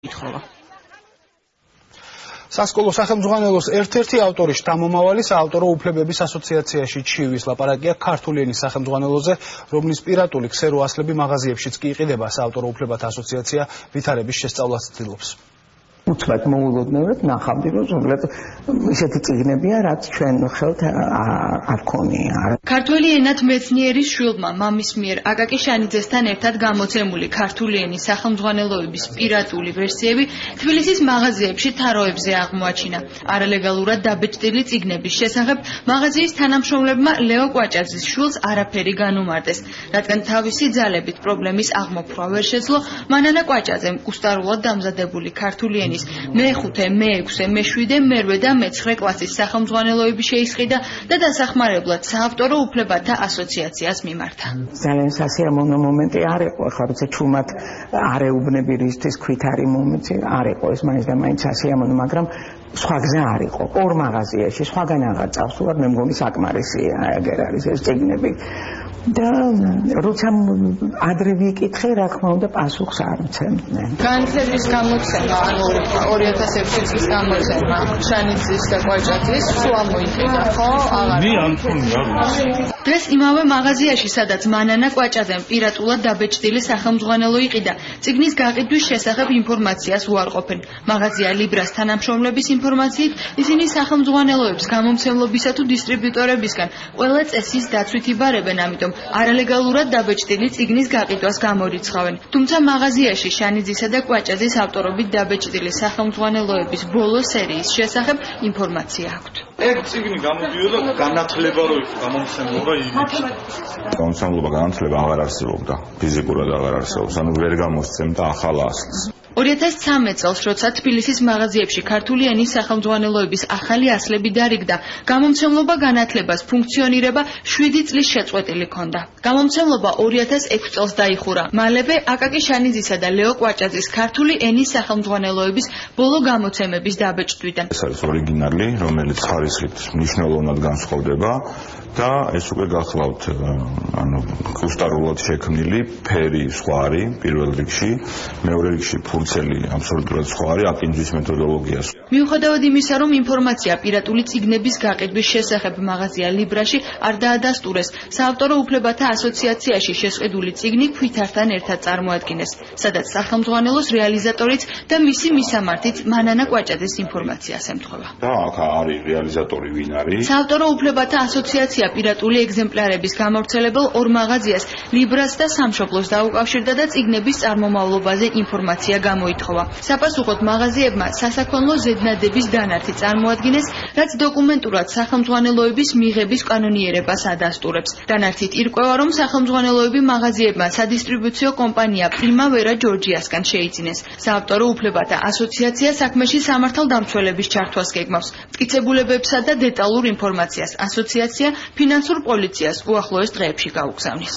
ითხოვა. სასკოლო სახელმძღვანელოს ერთ-ერთი ავტორი შთამომავალი საავტორო უფლებების ასოციაციაში ჩივის ლაპარაკია ქართული ენის სახელმძღვანელოზე, რომლის პირატული ქსერო ასლები მაღაზიებშიც კი იყიდება. საავტორო უფლებათა ასოციაცია ვითარების შესწავლას ცდილობს. უცბად მოულოდნელად ნახავდი, რომ ზოგადად ისეთი წიგნებია, რაც ჩვენ ხელთ არ ქონია. ქართული ენათ მეცნიერის შვილმა მამის მიერ აკაკი შანიძესთან ერთად გამოცემული ქართული ენის სახელმძღვანელოების პირატული ვერსიები თბილისის მაღაზიებში თაროებზე აღმოაჩინა. არალეგალურად დაბეჭდილი წიგნების შესახებ მაღაზიის თანამშრომლებმა ლეო კვაჭაძის შვილს არაფერი განუმარტეს, რადგან თავისი ძალებით პრობლემის აღმოფხვრა ვერ შეძლო. მანანა კვაჭაძემ უსტარულად დამზადებული ქართული ენის მე-5, მე-6, მე-7, მე-8 და მე-9 კლასის სახელმძღვანელოები შეისყიდა და დასახმარებლად საავტორო უფლებათა ასოციაციას მიმართა. ძალიან სასიამოვნო მომენტი არ იყო, ახლა როცა ჩუმად არ ეუბნები რისთვის ქვით არის მომენტი, არ იყო ეს მაინც და მაინც სასიამოვნო, მაგრამ სხვა გზა არ იყო. ორ მაღაზიაში სხვაგან აღარ წავსულარ, მე მგონი საკმარისია, აგერ არის ეს წიგნები. და როცა ადრე ვიკითხე, რა თქმა უნდა, პასუხს არ მცემდნენ. განათლების გამოცემა, ანუ 2006 წლის გამოცემა, შანიძის და კვაჭაძის სულ ამოიყიდა, ხო? დღეს იმავე მაღაზიაში, სადაც მანანა კვაჭაძემ პირატულად დაბეჭდილი სახელმძღვანელო იყიდა, წიგნის გაყიდვის შესახებ ინფორმაციას უარყოფენ. მაღაზია ლიბრას თანამშრომლების ინფორმაციით, ისინი სახელმძღვანელოებს გამომცემლობისა თუ დისტრიბიუტორებისგან ყველა წესის დაცვით იბარებენ, ამიტომ არალეგალურად დაბეჭდილი წიგნის გაყიდვას გამორიცხავენ. თუმცა მაღაზიაში შანიძისა და კვაჭაძის ავტორობით დაბეჭდილი სახელმძღვანელოების ბოლო სერიის შესახებ ინფორმაცია აქვთ. ეგ წიგნი გამოდიოდა განათლება რო იყო გამომცემლობა იმით. გამომცემლობა განათლება აღარ არსებობდა, ფიზიკურად აღარ არსებობს, ანუ ვერ გამოსცემდა ახალ ასლს. 2013 წელს, როცა თბილისის მაღაზიებში ქართული ენის სახელმძღვანელოების ახალი ასლები დარიგდა, გამომცემლობა განათლებას ფუნქციონირება 7 წლის შეწყვეტილი ჰქონდა. გამომცემლობა 2006 წელს დაიხურა. მალევე აკაკი შანიძისა და ლეო კვაჭაძის ქართული ენის სახელმძღვანელოების ბოლო გამოცემების დაბეჭდვიდან. ეს არის ორიგინალი, რომელიც ხარისხით მნიშვნელოვნად განსხვავდება და ეს უკვე გახლავთ, ანუ უსტარულად შექმნილი, ფერი სხვა არის პირველ რიგში, მეორე რიგში ფურცელი აბსოლუტურად სხვა არის, აკინჯვის მეთოდოლოგია. მიუხედავად იმისა, რომ ინფორმაცია პირატული წიგნების გაყიდვის შესახებ მაღაზია ლიბრაში არ დაადასტურეს, საავტორო უფლებათა ასოციაციაში შესყიდული წიგნი ქვითართან ერთად წარმოადგინეს, სადაც სახელმძღვანელოს რეალიზატორიც და მისი მისამართიც მანანა კვაჭაძის ინფორმაციას ემთხვევა. და აქ არის რეალიზატორი ვინ არის? საავტორო უფლებათა ასოციაცია პირატული ეგზემპლარების გამავრცელებელ ორ მაღაზიას ლიბრას და სამშობლოს დაუკავშირდა და წიგნების წარმომავლობაზე ინფორმაცია გამოითხოვა. საპასუხოდ მაღაზიებმა სასაქონლო ზედნადების დანართი წარმოადგინეს, რაც დოკუმენტურად სახელმძღვანელოების მიღების კანონიერებას ადასტურებს. დანართით ირკვევა, რომ სახელმძღვანელოები მაღაზიებმა სადისტრიბუციო კომპანია პრიმავერა ჯორჯიასგან შეიძინეს. საავტორო უფლებათა ასოციაცია საქმეში სამართალდამცველების ჩართვას გეგმავს. მტკიცებულებებსა და დეტალურ ინფორმაციას ასოციაცია ფინანსურ პოლიციას უახლოეს დღეებში გაუგზავნის.